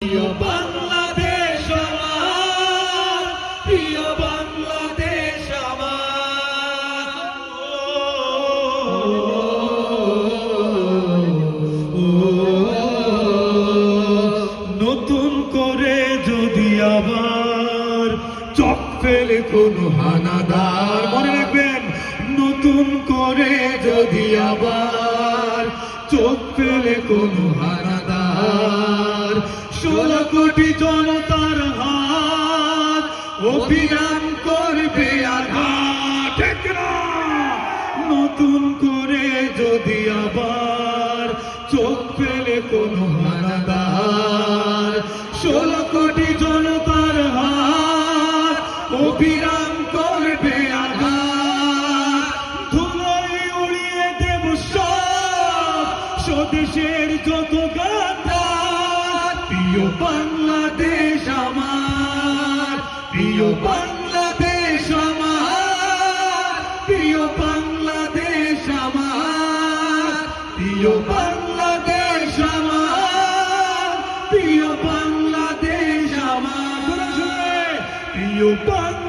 প্রিয় বাংলাদেশ আমার, প্রিয় বাংলাদেশ আমার। নতুন করে যদি আবার চোখ ফেলে কোনো হানাদার, মনে রাখবেন, নতুন করে যদি আবার চোখ ফেলে কোনো হানাদার, 16 কোটি জনতার হাত অভিযান করবে আঘাত, ঠিক না? নতুন করে যদি আবার চোখ ফেলে কোনো হানাদার, 16 কোটি জনতার হাত অভিযান করবে আঘাত। ধুলোয় উড়িয়ে দেব সব স্বদেশের যত গাথা। প্রিয় বাংলাদেশ আমার, প্রিয় বাংলাদেশ আমার, প্রিয় বাংলাদেশ আমার, প্রিয় বাংলাদেশ আমার, প্রিয় বাংলাদেশ আমার, প্রিয় বাংলাদেশ।